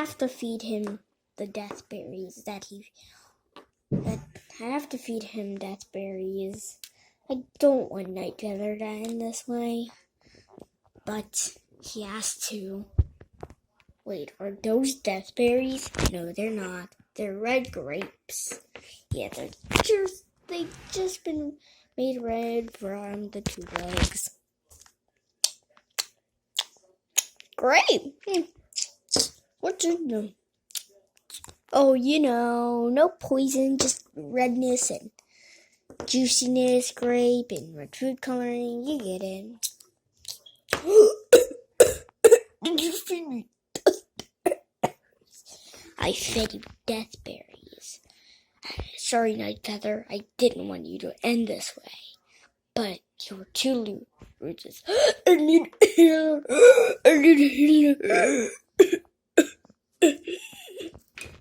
have to feed him the death berries I have to feed him death berries. I don't want Nightfeather to end this way, but he has to. Wait, are those death berries? No, they're not. They're red grapes. Yeah, they've just been made red from the 2 legs. Great. What's in them? Oh, no poison, just redness and juiciness, grape and red food coloring. You get it. Did you feed me? I fed you death berries. Sorry, Nightfeather, I didn't want you to end this way. But you were too rude. I need a healer.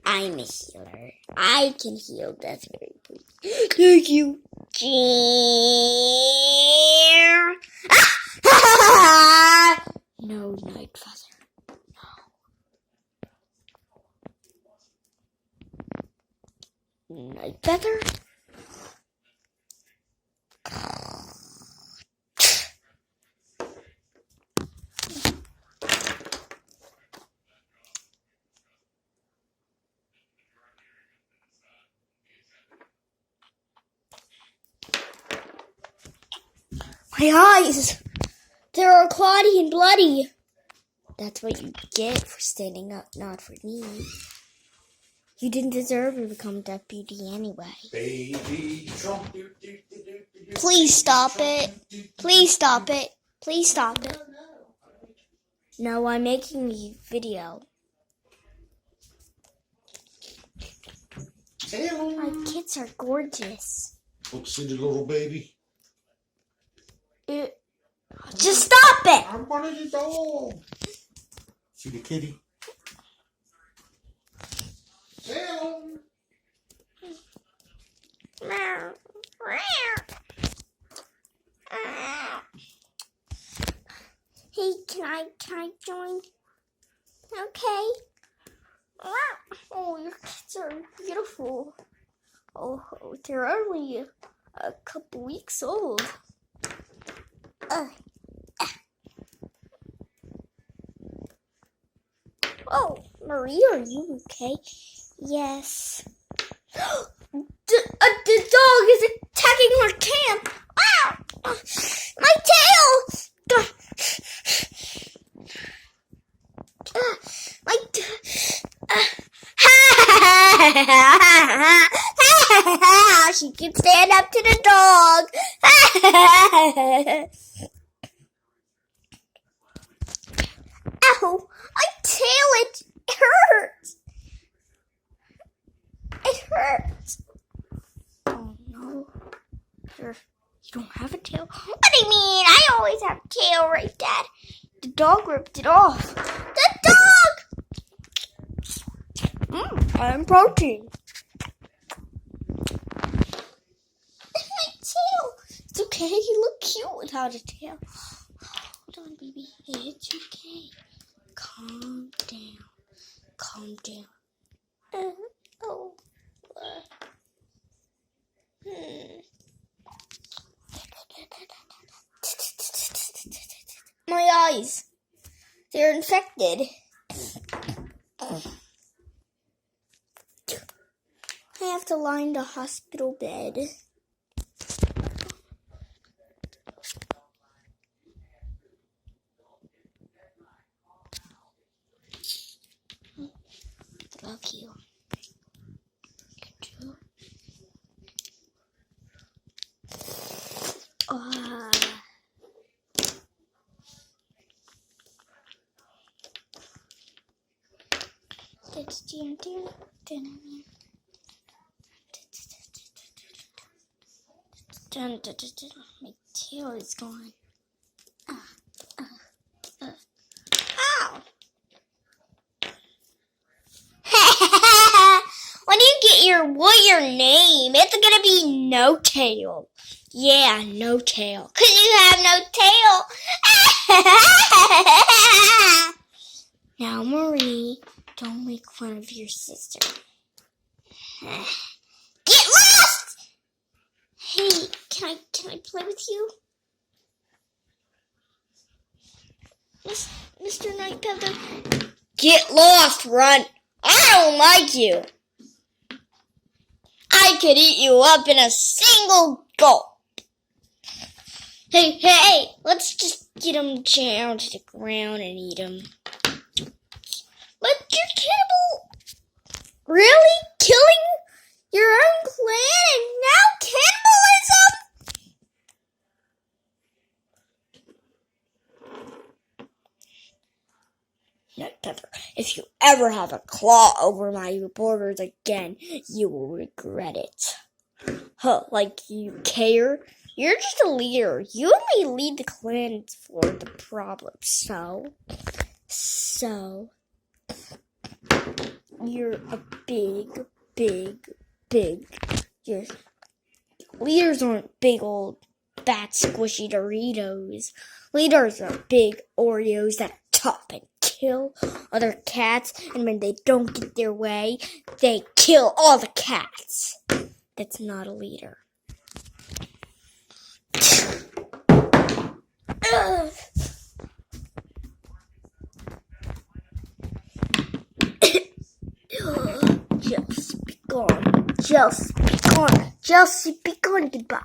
I'm a healer. I can heal death very quickly. Thank you. No, Nightfeather. No. Nightfeather? My eyes! They're all cloddy and bloody. That's what you get for standing up, not for me. You didn't deserve to become deputy anyway. Baby Trump. Please stop it. Please stop it. Please stop it. No, I'm making a video. Hello. My kids are gorgeous. Look, see the little baby. Just stop it! I'm one of the dog. See the kitty. Hello. Hey, can I join? Okay. Oh, your kids are beautiful. Oh, they're only a couple weeks old. Oh, Maria, are you okay? Yes. The dog is attacking our camp. Ah! My tail! She can stand up to the dog. Ow! My tail, it hurts. It hurts. Oh no. You don't have a tail? What do you mean? I always have a tail, right, Dad? The dog ripped it off. The dog! I'm protein. My tail. It's okay. You look cute without a tail. Hold on, baby. It's okay. Calm down. Calm down. My eyes. They're infected. I have to lie in the hospital bed. Love you. You too. My tail is gone. Ow! When you get your name, it's gonna be No Tail. Yeah, No Tail. 'Cause you have no tail. Now, Marie, Don't make fun of your sister. Get lost! Hey, can I play with you? Mr. Nightfeather? Get lost, Runt! I don't like you! I could eat you up in a single gulp! Hey, let's just get him down to the ground and eat him. But you're cannibal! Really? Killing your own clan and now cannibalism? Nightfeather, if you ever have a claw over my borders again, you will regret it. Huh, like you care? You're just a leader. You only lead the clans for the problem. So, you're a big, your leaders aren't big old fat squishy Doritos. Leaders are big Oreos that are tough and kill other cats, and when they don't get their way, they kill all the cats. That's not a leader. Just be gone. Just be gone. Goodbye.